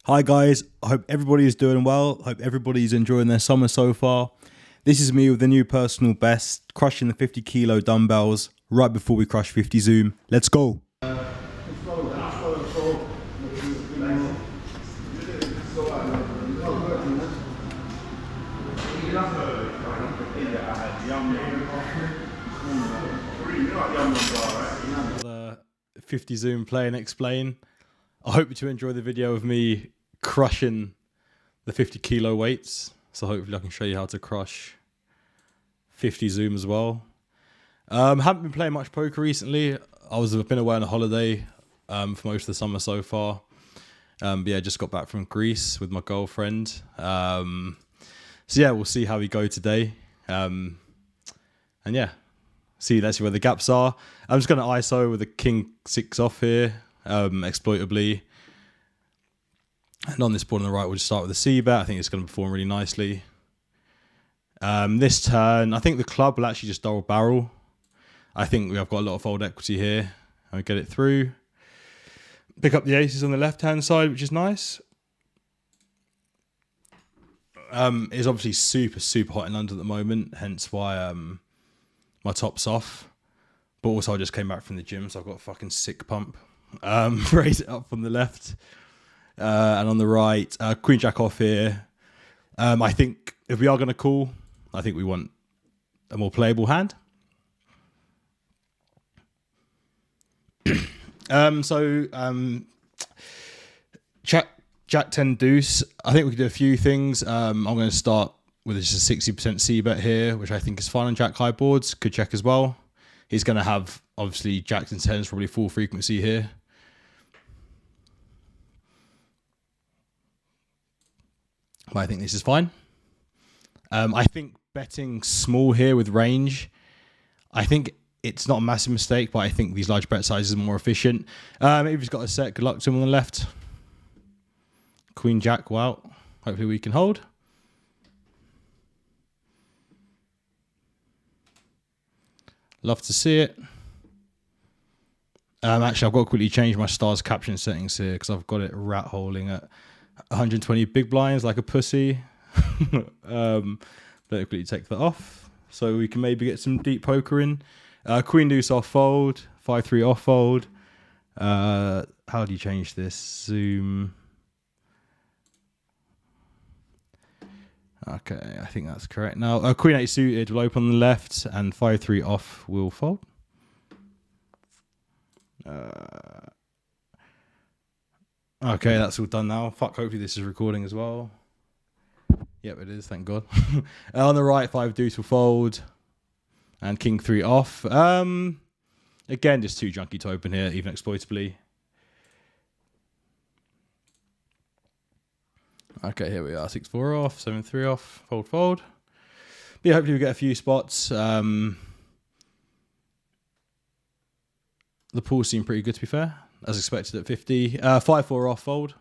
Hi guys, I hope everybody is doing well. Hope everybody's enjoying their summer so far. This is me with the new personal best, crushing the 50 kilo dumbbells right before we crush 50 zoom. Let's go. The 50 zoom play and explain. I hope you enjoy the video of me crushing the 50 kilo weights. So hopefully I can show you how to crush 50 zoom as well. Haven't been playing much poker recently. I've been away on a holiday for most of the summer so far. But yeah, just got back from Greece with my girlfriend. So yeah, we'll see how we go today. And yeah, let's see where the gaps are. I'm just going to ISO with a king 6 off here, exploitably. And on this board on the right, we'll just start with a C bet. I think it's going to perform really nicely. This turn, I think the club will actually just double barrel. I think we have got a lot of fold equity here. And we get it through. Pick up the aces on the left-hand side, which is nice. It's obviously super hot in London at the moment, hence why my top's off. But also I just came back from the gym, so I've got a fucking sick pump. Raise it up from the left. And on the right, Queen Jack off here. I think if we are going to call, I think we want a more playable hand. Jack 10 deuce. I think we could do a few things. I'm going to start with just a 60% C bet here, which I think is fine on Jack high boards. Could check as well. He's going to have, obviously, Jacks and 10s probably full frequency here. But I think this is fine. I think betting small here with range, I think it's not a massive mistake, but I think these large bet sizes are more efficient. Maybe he's got a set. Good luck to him on the left. Queen Jack, wow. Hopefully we can hold. Love to see it. Actually, I've got to quickly change my stars caption settings here because I've got it rat holing at 120 big blinds like a pussy. Let me quickly take that off so we can maybe get some deep poker in. Queen deuce off fold, 5-3 off fold. How do you change this? Zoom. Okay, I think that's correct now. Queen 8 suited will open on the left and 5-3 off will fold. Okay, that's all done now. Fuck, hopefully this is recording as well. Yep, it is, thank God. On the right, 5 deuce will fold. And king 3 off. Again, just too junky to open here, even exploitably. Okay, here we are. 6-4 off, 7-3 off, fold, fold. But yeah, hopefully we get a few spots. The pools seem pretty good, to be fair, as expected at 50. 5-4 off, fold.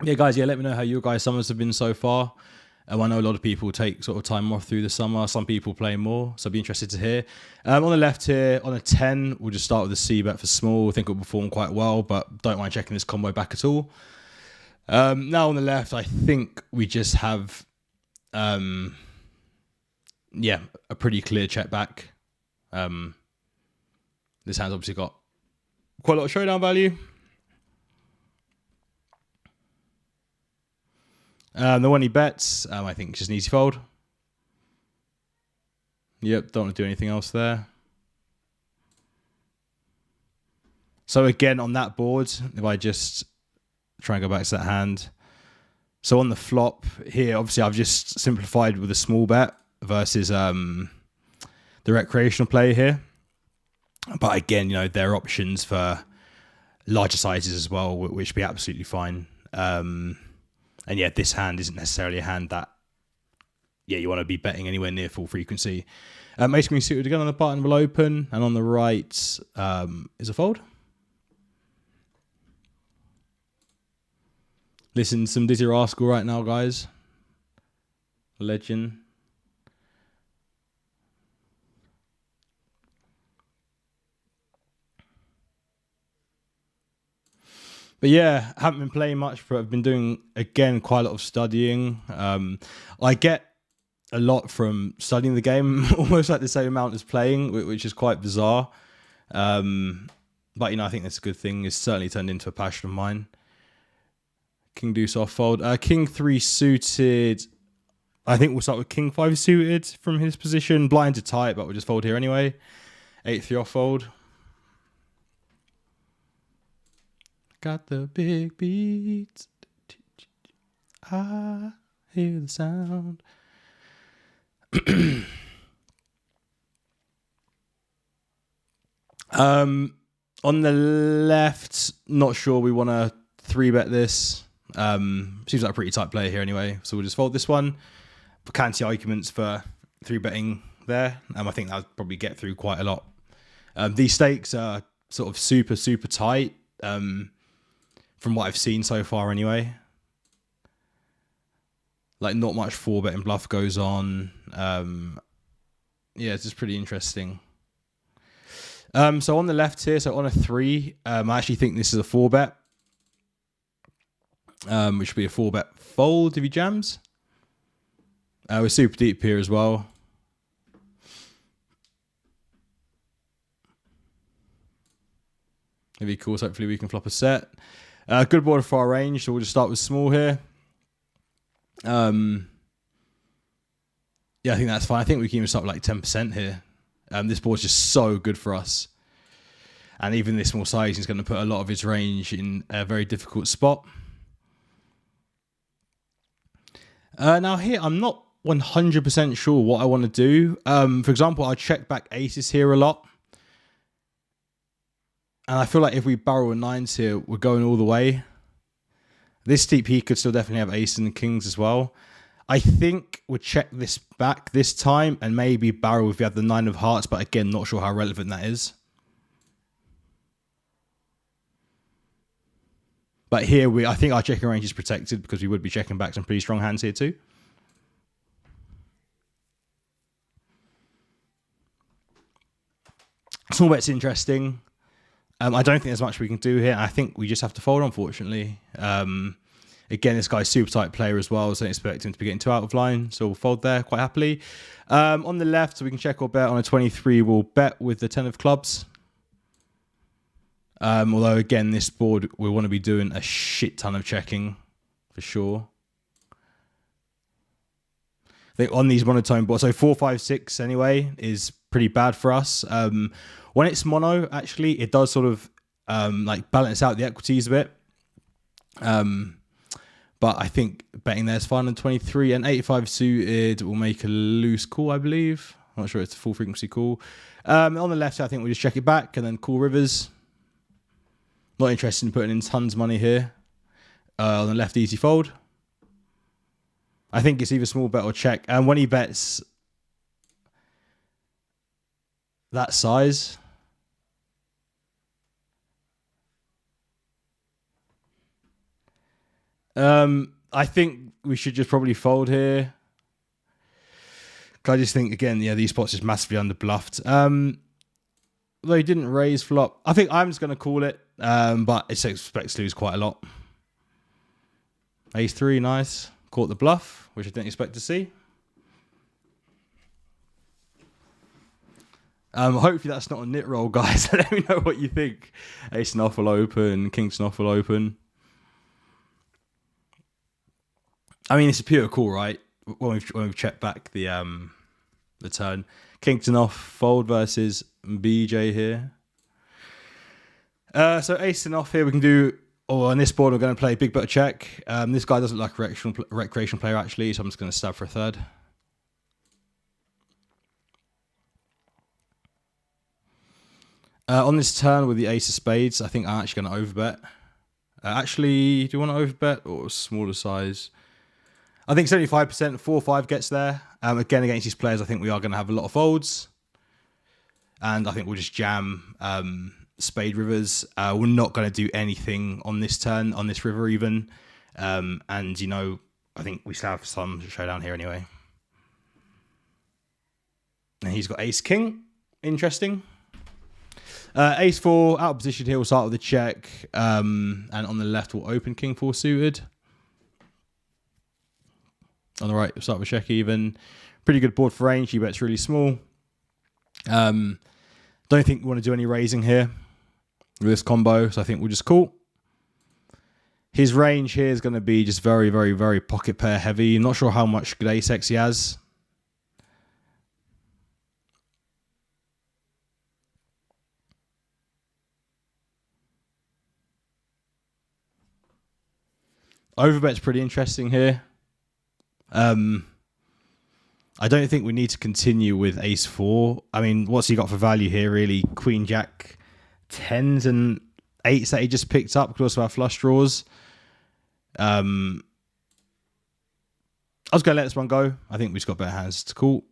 Yeah, guys, let me know how your guys' summers have been so far. I know a lot of people take sort of time off through the summer. Some people play more, so I'd be interested to hear. On the left here, on a 10, we'll just start with a C bet for small. I think it'll perform quite well, but don't mind checking this combo back at all. Now on the left, I think we just have, a pretty clear check back. This hand's obviously got quite a lot of showdown value. The one he bets, I think just an easy fold. Yep, don't want to do anything else there. So again, on that board, if I just try and go back to that hand. So on the flop here, obviously I've just simplified with a small bet versus the recreational play here. But again, there are options for larger sizes as well, which would be absolutely fine. And yeah, this hand isn't necessarily a hand that, you want to be betting anywhere near full frequency. Ace queen suited again on the button will open, and on the right is a fold. Listen to some Dizzy Rascal right now, guys. Legend. But yeah, haven't been playing much, but I've been doing, again, quite a lot of studying. I get a lot from studying the game, almost like the same amount as playing, which is quite bizarre. But, I think that's a good thing. It's certainly turned into a passion of mine. King deuce off fold. King 3 suited. I think we'll start with King 5 suited from his position. Blind to tight, but we'll just fold here anyway. 8-3 off fold. Got the big beats. I hear the sound. On the left, not sure we want to 3-bet this. Seems like a pretty tight player here anyway, so we'll just fold this one. But can't see arguments for 3-betting there. I think that would probably get through quite a lot. These stakes are sort of super, super tight, from what I've seen so far anyway. Like, not much 4-betting bluff goes on. Yeah, it's just pretty interesting. So on the left here, so on a 3, I actually think this is a 4-bet. Which would be a 4-bet fold if he jams. We're super deep here as well. If he calls, hopefully we can flop a set. Good board of far range, so we'll just start with small here. Yeah, I think that's fine. I think we can even start with like 10% here. This board's just so good for us. And even this small size, he's going to put a lot of his range in a very difficult spot. Now here, I'm not 100% sure what I want to do. For example, I check back aces here a lot. And I feel like if we barrel a 9s here, we're going all the way. This deep, he could still definitely have aces and kings as well. I think we'll check this back this time and maybe barrel if we have the 9 of hearts, but again, not sure how relevant that is. But here, I think our checking range is protected because we would be checking back some pretty strong hands here too. Small bet's interesting. I don't think there's much we can do here. I think we just have to fold, unfortunately. Again, this guy's super tight player as well, so I don't expect him to be getting too out of line. So we'll fold there quite happily. On the left, so we can check or bet on a 23. We'll bet with the 10 of clubs. Although, again, this board, we want to be doing a shit ton of checking, for sure. I think on these monotone boards, so 4, 5, 6 anyway, is pretty bad for us. When it's mono, actually, it does sort of like balance out the equities a bit. But I think betting there is fine on 23. And 85 suited will make a loose call, I believe. I'm not sure it's a full frequency call. On the left, I think we'll just check it back and then call rivers. Not interested in putting in tons of money here. On the left, easy fold. I think it's either small bet or check. And when he bets that size, I think we should just probably fold here. I just think, again, yeah, these spots is massively under bluffed. Though he didn't raise flop, I think I'm just going to call it, but it expects to lose quite a lot. Ace 3, nice. Caught the bluff, which I didn't expect to see. Hopefully that's not a nit roll, guys. Let me know what you think. Ace and off will open, king and off will open. I mean, it's a pure call, right? When we've checked back the turn. Kingston off, fold versus BJ here. So ace and off here we can do, or on this board we're going to play big bet check. This guy doesn't like a recreational player actually, so I'm just going to stab for a third. On this turn with the ace of spades, I think I'm actually going to overbet. Actually, do you want to overbet or smaller size? I think 75%, 4-5 gets there. Again, against these players, I think we are going to have a lot of folds. And I think we'll just jam spade rivers. We're not going to do anything on this turn, on this river even. And, you know, I think we still have some showdown here anyway. And he's got ace king. Interesting. Ace 4, out of position here, we'll start with a check. And on the left, we'll open King 4 suited. On the right, we'll start with check even. Pretty good board for range. He bets really small. Don't think we want to do any raising here with this combo, so I think we'll just call. His range here is going to be just very, very, very pocket pair heavy. I'm not sure how much good ace X he has. Overbet's pretty interesting here. I don't think we need to continue with ace 4. I mean, what's he got for value here, really? Queen, jack, 10s and 8s that he just picked up because of our flush draws. I was going to let this one go. I think we've just got better hands to call.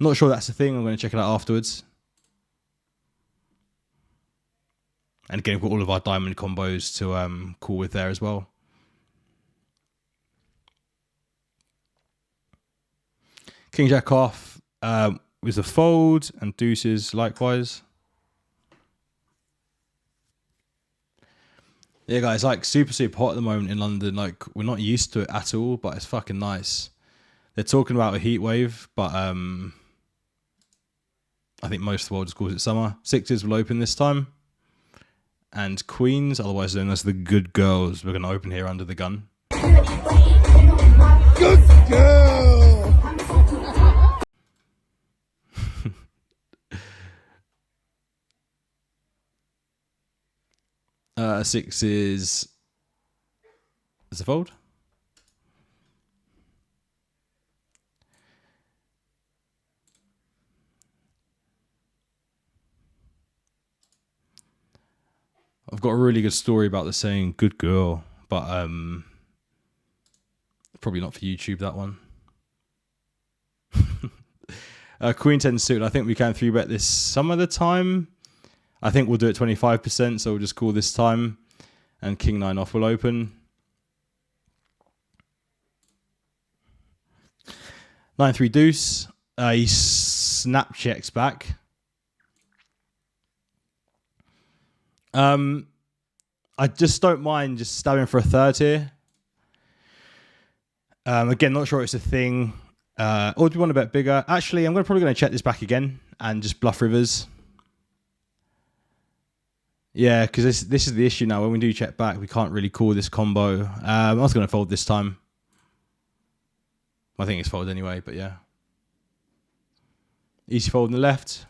Not sure that's the thing. I'm going to check it out afterwards. And again, we've got all of our diamond combos to call with there as well. King jack off with a fold and deuces likewise. Yeah, guys, like super, super hot at the moment in London. Like, we're not used to it at all, but it's fucking nice. They're talking about a heat wave, but I think most of the world just calls it summer. Sixes will open this time. And queens, otherwise known as the good girls, we're going to open here under the gun. Good girl! Six is a fold. I've got a really good story about the saying "good girl," but probably not for YouTube, that one. Queen 10 suited. I think we can 3-bet this some of the time. I think we'll do it 25%, so we'll just call this time. And King 9 off will open. 9-3 deuce. He snap checks back. I just don't mind just stabbing for a third here. Again, not sure it's a thing. Or do you want to bet bigger? Actually, I'm probably going to check this back again and just bluff rivers. Yeah, because this is the issue now. When we do check back, we can't really call this combo. I was going to fold this time. I think it's fold anyway, but yeah. Easy fold on the left.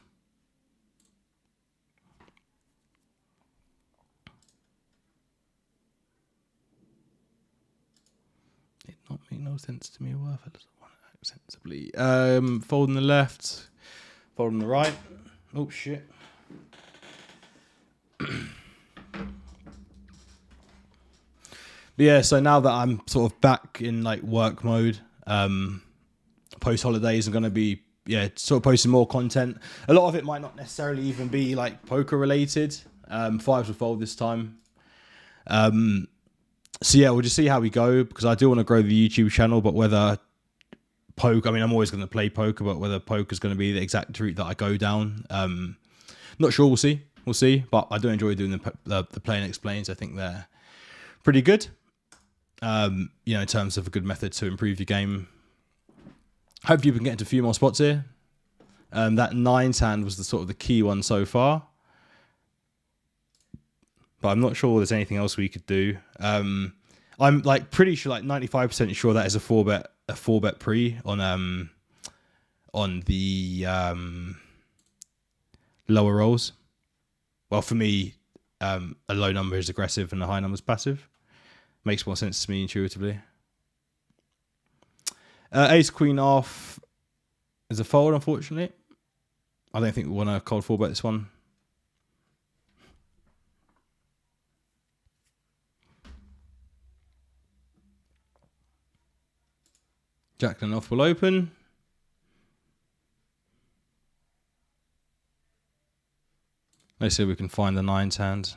It not make no sense to me. Worth it doesn't want to act sensibly. Fold on the left. Fold on the right. Oh shit. Yeah, so now that I'm sort of back in like work mode, post holidays, I'm going to be sort of posting more content. A lot of it might not necessarily even be like poker related. Fives will fold this time. So yeah, we'll just see how we go, because I do want to grow the YouTube channel, but whether poker, I mean, I'm always going to play poker, but whether poker is going to be the exact route that I go down, not sure. We'll see. We'll see. But I do enjoy doing the play and explains. I think they're pretty good. In terms of a good method to improve your game. Hopefully we can get into a few more spots here. That 9's hand was the sort of the key one so far. But I'm not sure there's anything else we could do. I'm like pretty sure, like 95% sure that is a 4-bet pre on the lower rolls. Well, for me, a low number is aggressive and a high number is passive. Makes more sense to me intuitively. Ace Queen off is a fold, unfortunately. I don't think we want to cold 4-bet this one. Jack 10 off will open. Let's see if we can find the 9's hand.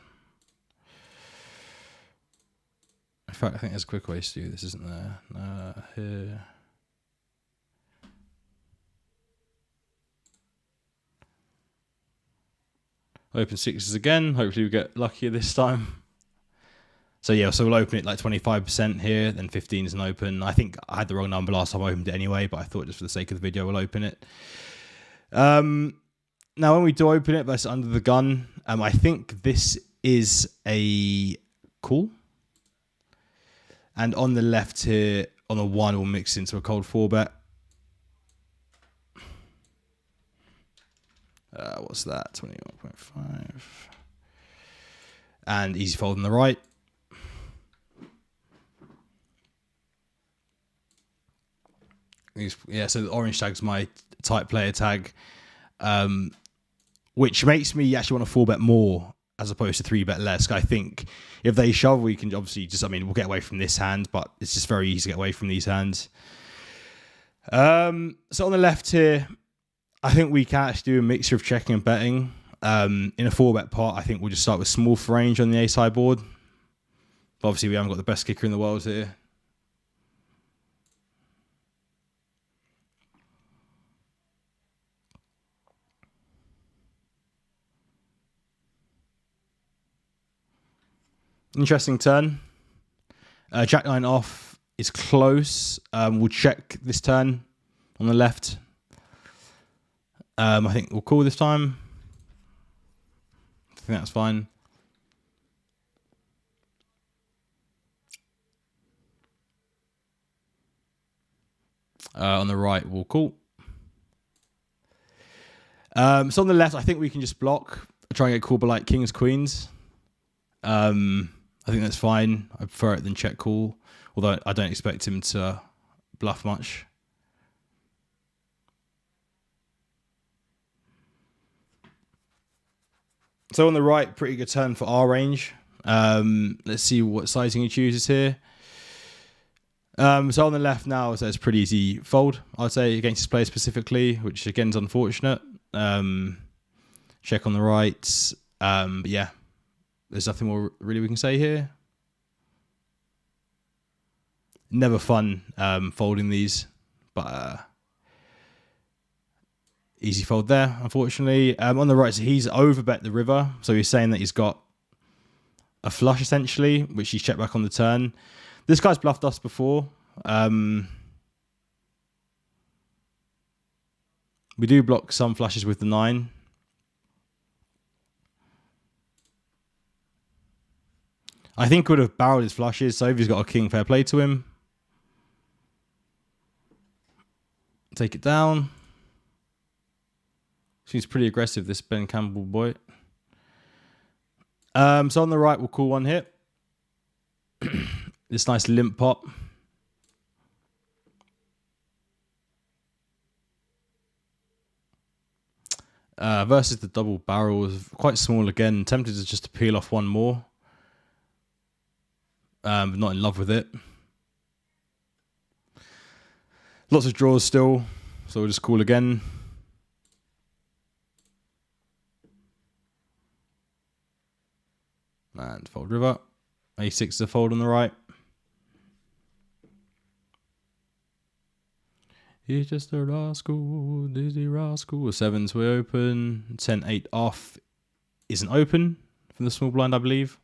In fact, I think there's a quick way to do this, isn't there? Here. Open sixes again. Hopefully we get luckier this time. So yeah, so we'll open it like 25% here, then 15 is an open. I think I had the wrong number last time I opened it anyway, but I thought just for the sake of the video, we'll open it. Now, when we do open it, that's under the gun. I think this is a call. And on the left here, on the 1, we'll mix into a cold 4-bet. What's that? 21.5. And easy fold on the right. Yeah, so the orange tag's my tight player tag, which makes me actually want to 4-bet more as opposed to 3-bet less. I think if they shove, we can obviously just, we'll get away from this hand, but it's just very easy to get away from these hands. So on the left here, I think we can actually do a mixture of checking and betting. In a 4-bet pot, I think we'll just start with small for range on the ace-high board. But obviously, we haven't got the best kicker in the world here. Interesting turn. Jack 9 off is close. We'll check this turn on the left. I think we'll call this time. I think that's fine. On the right, we'll call. So on the left, I think we can just block, try and get called by like kings, queens. I think that's fine. I prefer it than check call, although I don't expect him to bluff much. So on the right, pretty good turn for our range. Let's see what sizing he chooses here. So on the left now, so it's pretty easy fold, I'd say, against his player specifically, which again is unfortunate. Check on the right. But yeah, there's nothing more really we can say here. Never fun folding these, but easy fold there, unfortunately. On the right, so he's overbet the river. So he's saying that he's got a flush, essentially, which he's checked back on the turn. This guy's bluffed us before. We do block some flushes with the 9. I think would have barreled his flushes, so if he's got a king, fair play to him. Take it down. Seems pretty aggressive, this Ben Campbell boy. So on the right, we'll call one hit. This nice limp pot. Versus the double barrel was quite small again. Tempted to just to peel off one more. But not in love with it. Lots of draws still, so we'll just call again. And fold river. A6 is a fold on the right. He's just a rascal, dizzy rascal. 7s we open. 10-8 off isn't open from the small blind, I believe.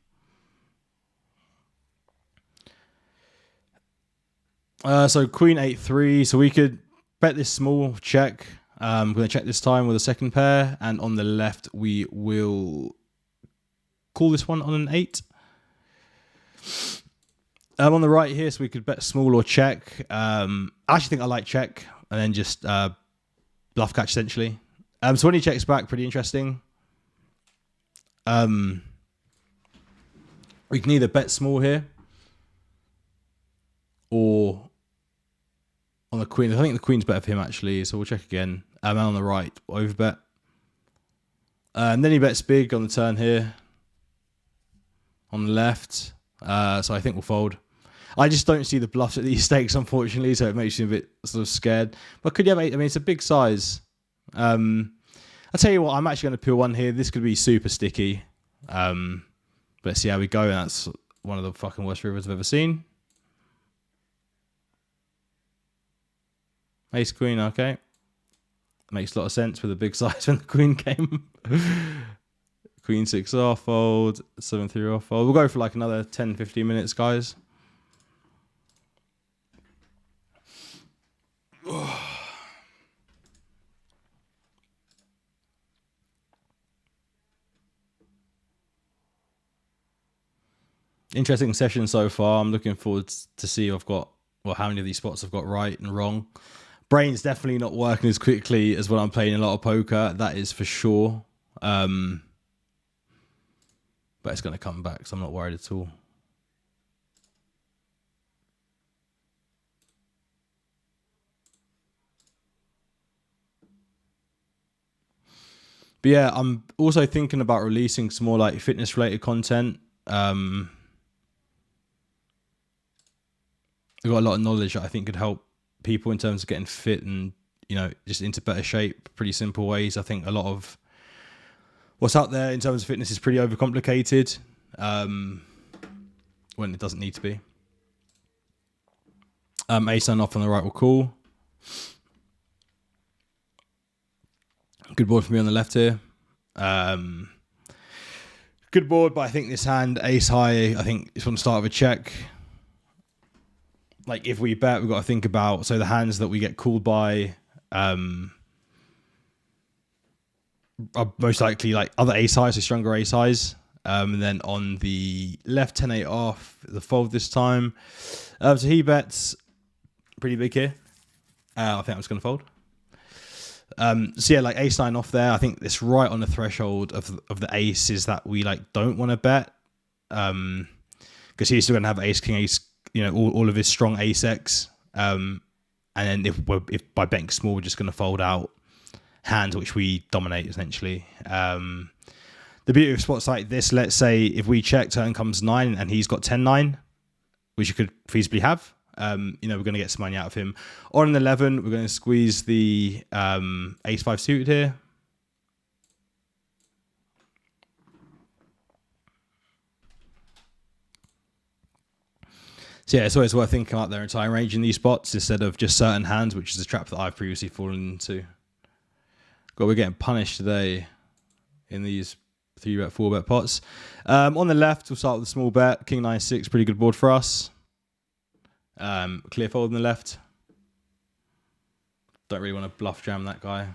So queen 8-3. So we could bet this small, check. I'm going to check this time with a second pair. And on the left, we will call this one on an 8. On the right here, so we could bet small or check. I actually think I like check and then just bluff catch essentially. So when he checks back, pretty interesting. We can either bet small here or on the queen. I think the queen's better for him actually, so we'll check again. And on the right, overbet. And then he bets big on the turn here. On the left. So I think we'll fold. I just don't see the bluffs at these stakes, unfortunately, so it makes me a bit sort of scared. But could you have 8? I mean, it's a big size. I'll tell you what, I'm actually going to peel one here. This could be super sticky. But let's see how we go. And that's one of the fucking worst rivers I've ever seen. Ace queen, okay. Makes a lot of sense with a big size when the queen came. Queen Queen 6 off fold, 7-3 off fold. We'll go for like another 10-15 minutes, guys. Interesting session so far. I'm looking forward to see if I've got, well, how many of these spots I've got right and wrong. Brain's definitely not working as quickly as when I'm playing a lot of poker. That is for sure. But it's going to come back, so I'm not worried at all. But yeah, I'm also thinking about releasing some more like fitness related content. I've got a lot of knowledge that I think could help people in terms of getting fit and, you know, just into better shape. Pretty simple ways. I think a lot of what's out there in terms of fitness is pretty overcomplicated when it doesn't need to be. Ace on off on the right will call. Good board for me on the left here. Good board, but I think this hand, ace high, I think it's on the start of a check. Like if we bet, we've got to think about, so the hands that we get called by are most likely like other ace highs, so stronger ace highs. And then on the left, 10-8 off, the fold this time. So he bets pretty big here. I think I'm just going to fold. So yeah, like ace 9 off there. I think it's right on the threshold of the aces that we like don't want to bet. Because he's still going to have ace, king, ace, you know, all of his strong ace X. And then if by betting small, we're just going to fold out hands which we dominate essentially. The beauty of spots like this, let's say if we check, turn comes 9 and he's got 10-9, which you could feasibly have. You know, we're going to get some money out of him. On an 11, we're going to squeeze the ace 5 suited here. So yeah, it's always worth thinking about their entire range in these spots instead of just certain hands, which is a trap that I've previously fallen into. God, we're getting punished today in these 3-bet, 4-bet pots. On the left, we'll start with a small bet. King 9-6, pretty good board for us. Clear fold on the left. Don't really want to bluff jam that guy.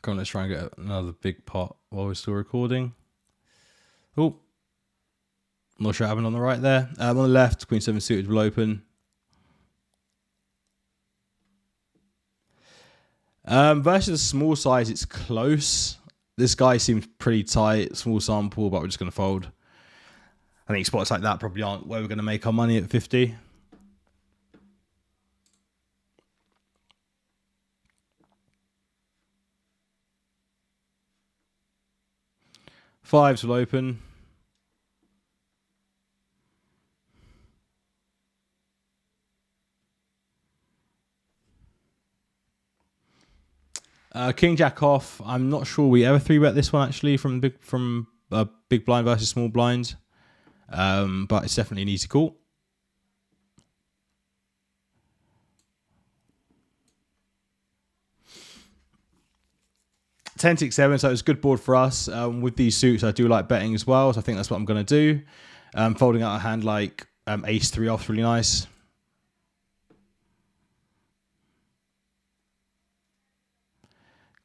Come on, let's try and get another big pot while we're still recording. Oh, not sure what happened on the right there. On the left, Queen 7 suited will open. Versus small size, it's close. This guy seems pretty tight, small sample, but we're just going to fold. I think spots like that probably aren't where we're going to make our money at 50. Fives will open. King Jack off. I'm not sure we ever 3-bet this one actually from big blind versus small blind, but it's definitely an easy call. Ten, 6, 7, so it's a good board for us. With these suits, I do like betting as well, so I think that's what I'm going to do. Folding out a hand like ace 3 off, really nice.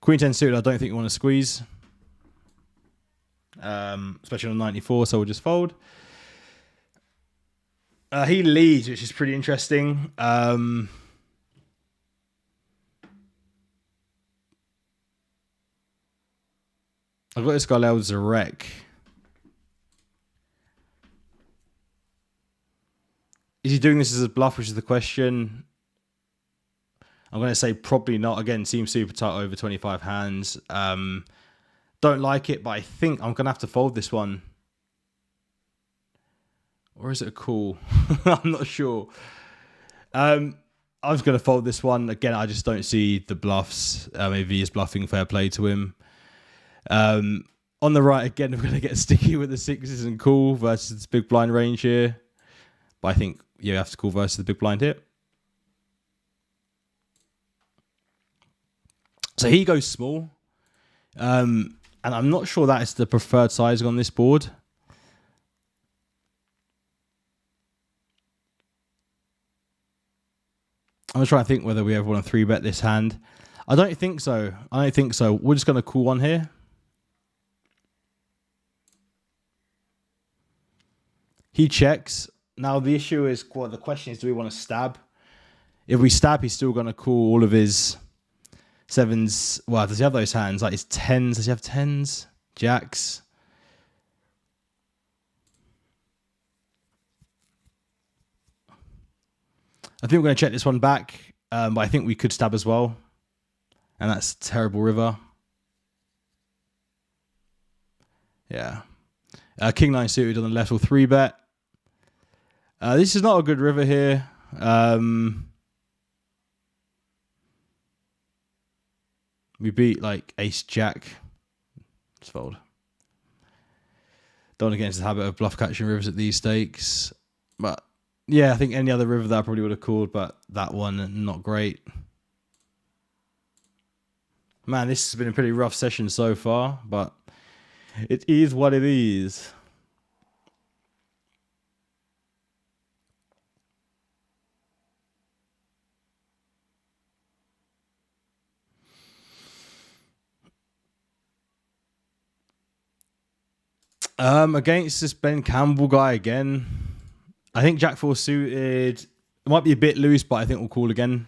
Queen 10 suited, I don't think you want to squeeze. Especially on 94, so we'll just fold. He leads, which is pretty interesting. I've got this guy labeled as a wreck. Is he doing this as a bluff, which is the question? I'm going to say probably not. Again, seems super tight over 25 hands. Don't like it, but I think I'm going to have to fold this one. Or is it a call? I'm not sure. I'm just going to fold this one. Again, I just don't see the bluffs. Maybe he is bluffing, fair play to him. On the right, again, we're going to get sticky with the sixes and call versus this big blind range here. But I think yeah, we have to call versus the big blind here. So he goes small. And I'm not sure that is the preferred sizing on this board. I'm trying to think whether we ever want to 3-bet this hand. I don't think so. We're just going to call one here. He checks. Now the issue is, well, the question is, do we want to stab? If we stab, he's still going to call all of his sevens. Well, does he have those hands? Like his tens. Does he have tens? Jacks? I think we're going to check this one back, but I think we could stab as well. And that's terrible river. Yeah. King 9 suited on the left will 3-bet. This is not a good river here. We beat like ace jack. Let's fold. Don't want to get into the habit of bluff catching rivers at these stakes. But yeah, I think any other river that I probably would have called, but that one, not great. Man, this has been a pretty rough session so far, but it is what it is. Against this Ben Campbell guy again. I think Jack 4 suited. It might be a bit loose, but I think we'll call again.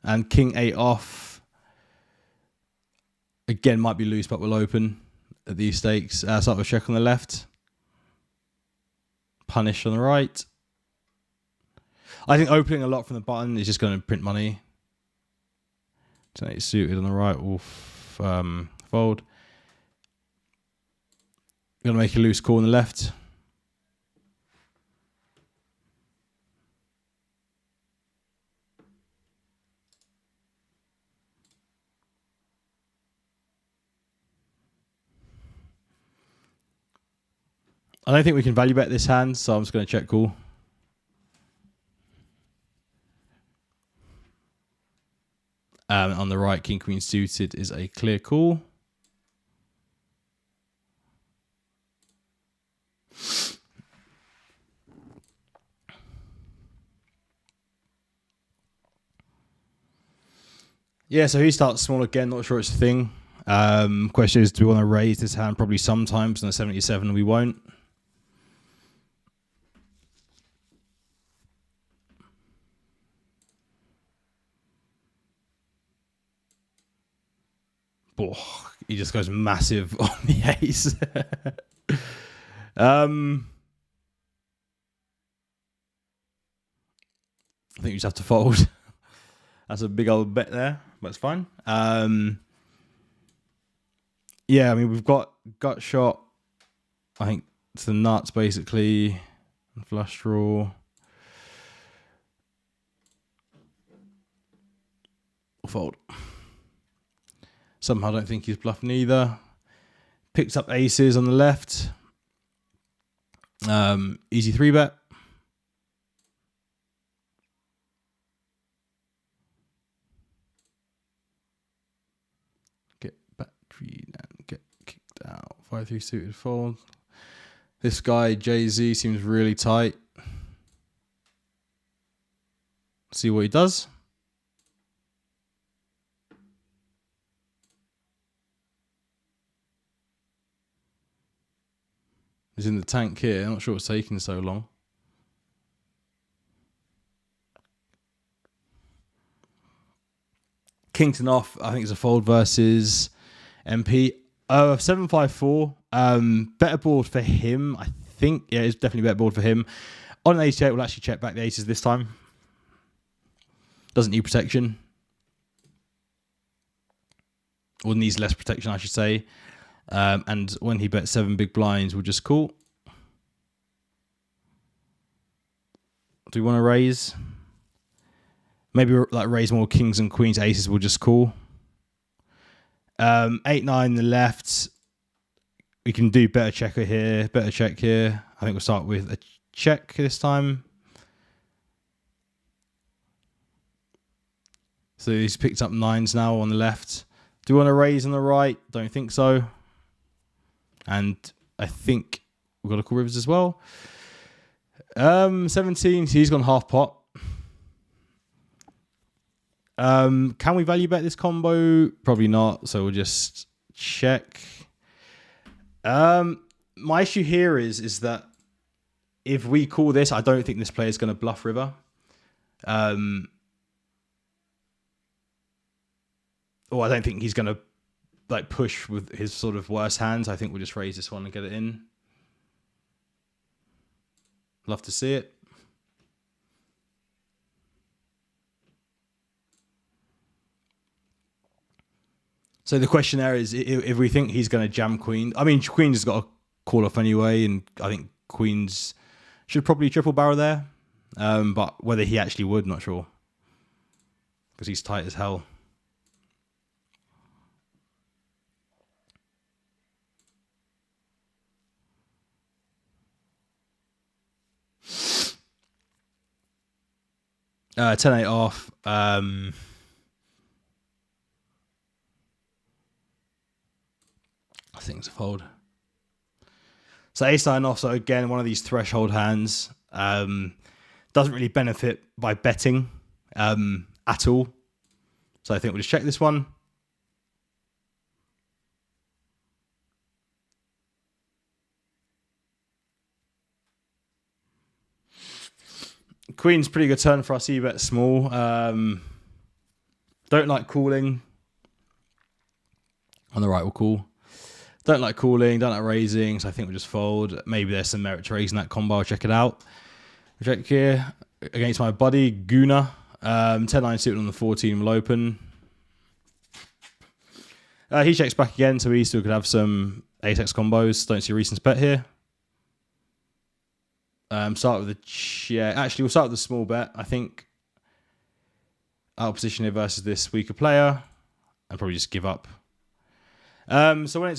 And King 8 off. Again, might be loose, but we'll open at these stakes. Start with a check on the left. Punish on the right. I think opening a lot from the button is just going to print money. 10-8 suited on the right will fold. Going to make a loose call on the left. I don't think we can value bet this hand, so I'm just going to check call. On the right, King Queen suited is a clear call. Yeah, so he starts small again. Not sure it's a thing. Question is, do we want to raise this hand? Probably sometimes. On the 77, we won't. Oh, he just goes massive on the ace. I think you just have to fold. That's a big old bet there, but it's fine. Yeah, I mean, we've got gut shot. I think it's the nuts, basically. Flush draw. Fold. Somehow I don't think he's bluffing either. Picks up aces on the left. Easy 3-bet. Get battery and get kicked out. 5-3 suited fold. This guy, Jay-Z, seems really tight. See what he does. He's in the tank here. I'm not sure what's taking so long. Kington off. I think it's a fold versus MP. 7-5-4. Better board for him. I think. Yeah, it's definitely a better board for him. On an 88, we'll actually check back the aces this time. Doesn't need protection. Or needs less protection, I should say. And when he bets 7 big blinds, we'll just call. Do we want to raise? Maybe like raise more kings and queens, aces, we'll just call. 8-9 the left. We can do better checker here, better check here. I think we'll start with a check this time. So he's picked up 9s now on the left. Do you want to raise on the right? Don't think so. And I think we've got to call rivers as well. 17, so he's gone half pot. Can we value bet this combo? Probably not, so we'll just check. My issue here is that if we call this, I don't think this player is going to bluff river. Or I don't think he's going to like push with his sort of worst hands. I think we'll just raise this one and get it in. Love to see it. So the question there is if we think he's going to jam queen. I mean, queen's has got a call off anyway, and I think queens should probably triple barrel there. But whether he actually would, not sure. Because he's tight as hell. Uh, 10-8 off. I think it's a fold. So ace-9 off. So again, one of these threshold hands. Doesn't really benefit by betting at all. So I think we'll just check this one. Queen's pretty good turn for us. You bet small. Don't like calling. On the right, we'll call. Don't like calling. Don't like raising. So I think we'll just fold. Maybe there's some merit to raising that combo. I'll check it out. Check here against my buddy Guna. 10-9 suited on the 14 will open. He checks back again, so we still could have some ace-x combos. Don't see a recent bet here. Start with the actually we'll start with the small bet. I think out of position here versus this weaker player, and probably just give up. So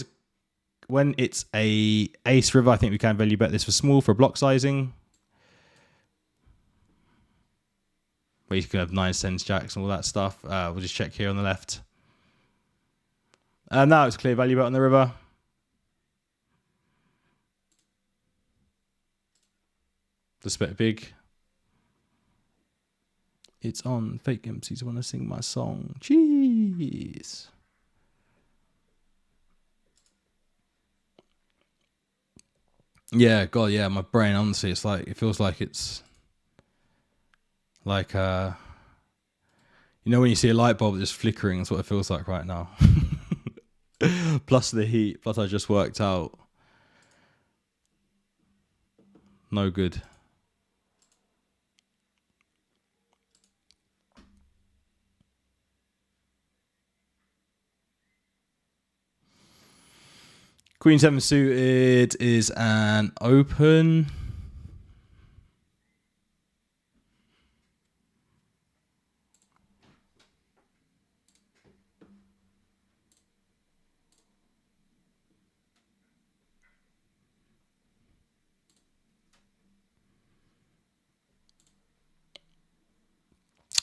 when it's a ace river, I think we can value bet this for small for block sizing. Where you can have 9s, 10s, jacks, and all that stuff. We'll just check here on the left. Now it's clear value bet on the river. Just bet big. It's on. Fake MCs want to sing my song. Jeez. Yeah, God, yeah. My brain, honestly, it's like it feels like it's like you know when you see a light bulb just flickering. That's what it feels like right now. Plus the heat. Plus I just worked out. No good. Queen 7 suited is an open.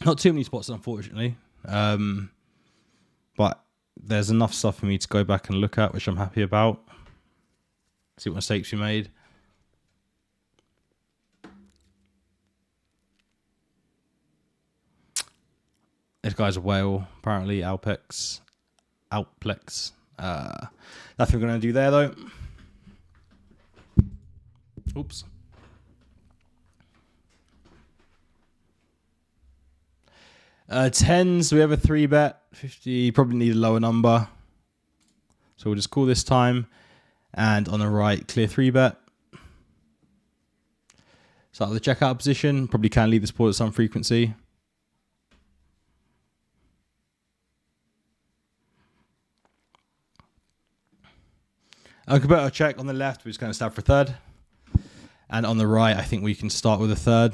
Not too many spots, unfortunately. But there's enough stuff for me to go back and look at, which I'm happy about. See what mistakes we made. This guy's a whale, apparently. Outplex. Nothing we're going to do there, though. Oops. Tens, we have a 3-bet. 50, probably need a lower number. So we'll just call this time. And on the right, clear 3-bet. Start with the checkout position. Probably can lead this board at some frequency. I could put a check on the left. We're just going to stab for third. And on the right, I think we can start with a third.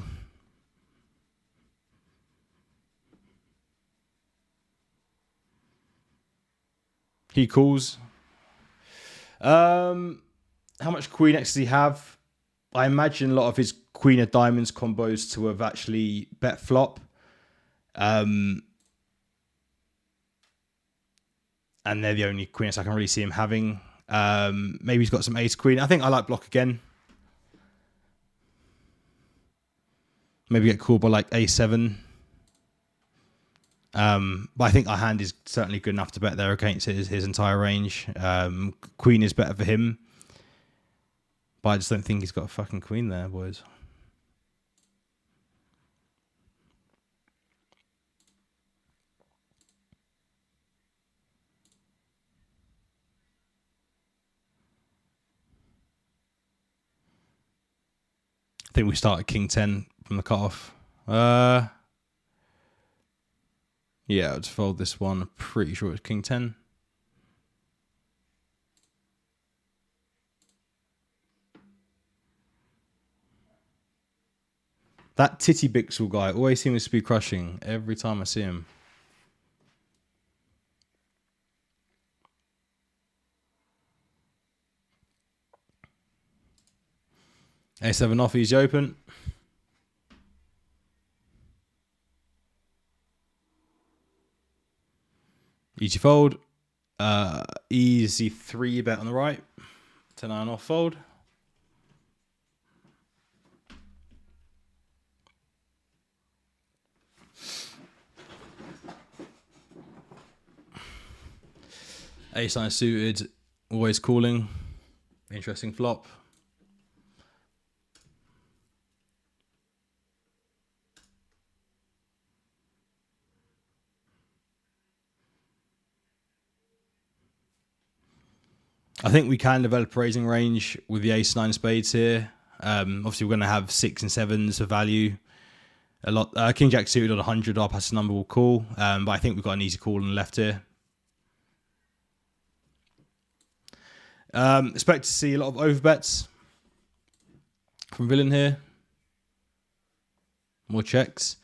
He calls. How much queen X does he have? I imagine a lot of his queen of diamonds combos to have actually bet flop. And they're the only queens I can really see him having. Maybe he's got some ace queen. I think I like block again. Maybe get called by like a7. But I think our hand is certainly good enough to bet there against his entire range. Queen is better for him. But I just don't think he's got a fucking queen there, boys. I think we start at king 10 from the cutoff. Yeah, I'd fold this one. I'm pretty sure it's king 10. That Titty Bixel guy always seems to be crushing every time I see him. A7 off, easy open. Easy fold. Easy 3 bet on the right. 10-9 off fold. Ace-9 suited, always calling. Interesting flop. I think we can develop a raising range with the ace-9 spades here. Obviously, we're going to have 6 and 7s for value. A lot. King-jack suited on 100, our passive number will call. But I think we've got an easy call on the left here. Expect to see a lot of overbets from villain here. More checks.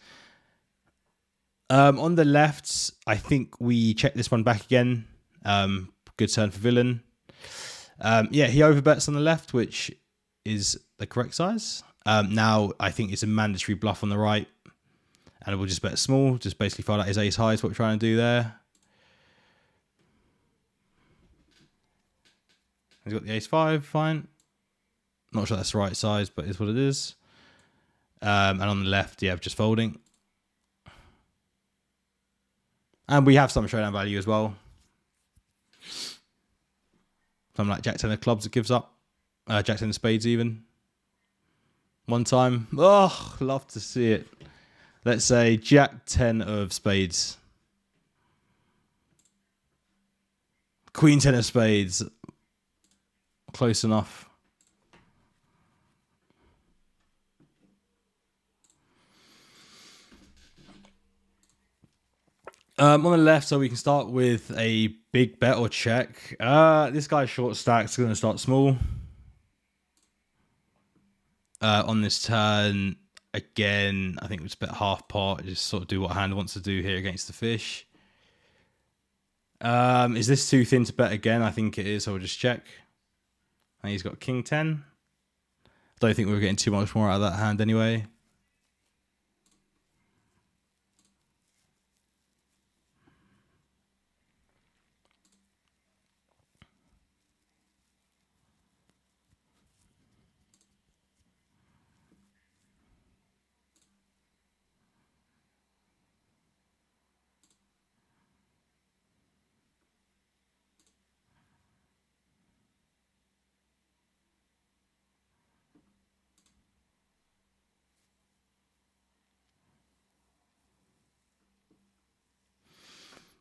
On the left, I think we check this one back again. Good turn for villain. Yeah, he overbets on the left, which is the correct size. Now, I think it's a mandatory bluff on the right. And we'll just bet small. Just basically find out his ace high is what we're trying to do there. He's got the ace-5, fine. Not sure that's the right size, but it's what it is. And on the left, yeah, just folding. And we have some showdown value as well. Something like Jack-10 of clubs that gives up. Jack-10 of spades even. One time. Oh, love to see it. Let's say Jack-10 of spades. Queen-10 of spades. Close enough. On the left, so we can start with a big bet or check. This guy's short stacks going to start small. On this turn, again, I think we just bet half pot. Just sort of do what hand wants to do here against the fish. Is this too thin to bet again? I think it is, so we'll just check. And he's got king 10. Don't think we're getting too much more out of that hand anyway.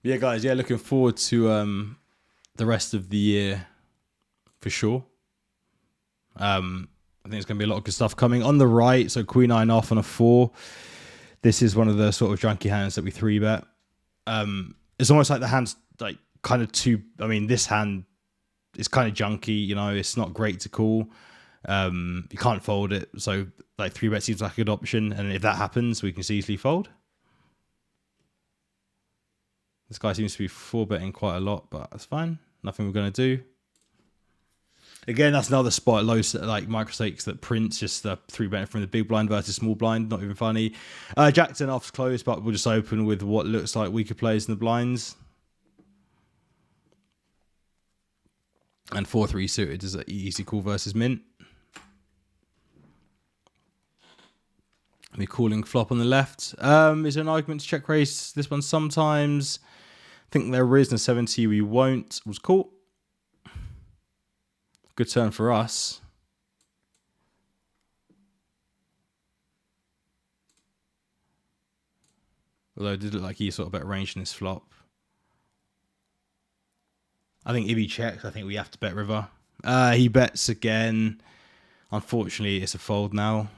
Yeah, guys. Yeah, looking forward to the rest of the year for sure. I think there's going to be a lot of good stuff coming on the right. So queen 9 off on a 4. This is one of the sort of junky hands that we 3-bet. It's almost like the hand's like kind of too. I mean, this hand is kind of junky. You know, it's not great to call. You can't fold it. So like 3-bet seems like a good option. And if that happens, we can easily fold. This guy seems to be 4-betting quite a lot, but that's fine. Nothing we're going to do. Again, that's another spot, low like microstakes that prints just the 3-bet from the big blind versus small blind. Not even funny. Jack 10 off's closed, but we'll just open with what looks like weaker players in the blinds. And 4-3 suited is an easy call versus mint. We're calling flop on the left. Is there an argument to check raise this one sometimes? I think there is, in a 70 we won't. Was caught. Good turn for us. Although it did look like he sort of bet range in this flop. I think if he checks, I think we have to bet river. He bets again. Unfortunately, it's a fold now.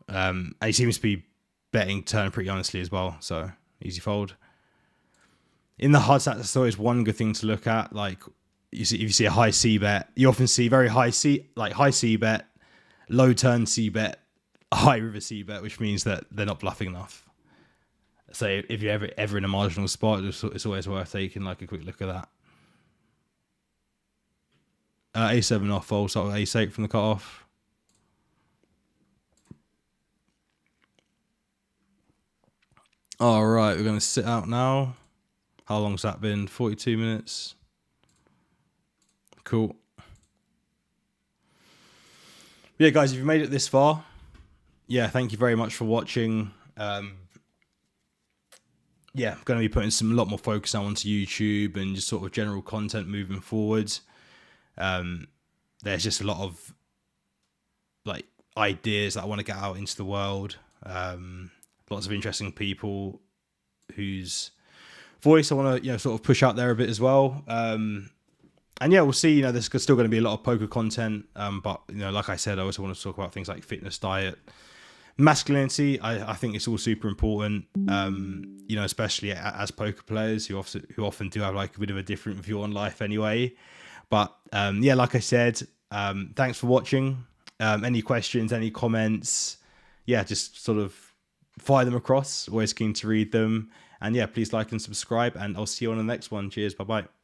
And he seems to be betting turn pretty honestly as well. So, easy fold. In the hard stats, there's always one good thing to look at. Like, if you see a high C bet, you often see very high C, like high C bet, low turn C bet, high river C bet, which means that they're not bluffing enough. So if you're ever in a marginal spot, it's always worth taking like a quick look at that. A7 off fold, start with Ace8 from the cutoff. All right, we're going to sit out now. How long's that been? 42 minutes. Cool. Yeah, guys, if you've made it this far, yeah, thank you very much for watching. Yeah, I'm going to be putting a lot more focus onto YouTube and just sort of general content moving forward. There's just a lot of like ideas that I want to get out into the world. Lots of interesting people whose voice I want to, sort of push out there a bit as well. And yeah, we'll see. There's still going to be a lot of poker content. But like I said, I also want to talk about things like fitness, diet, masculinity. I think it's all super important. Especially as poker players who often do have like a bit of a different view on life anyway. But yeah, like I said, thanks for watching. Any questions, any comments? Yeah, just sort of fire them across. Always keen to read them. And yeah, please like and subscribe. And I'll see you on the next one. Cheers. Bye bye.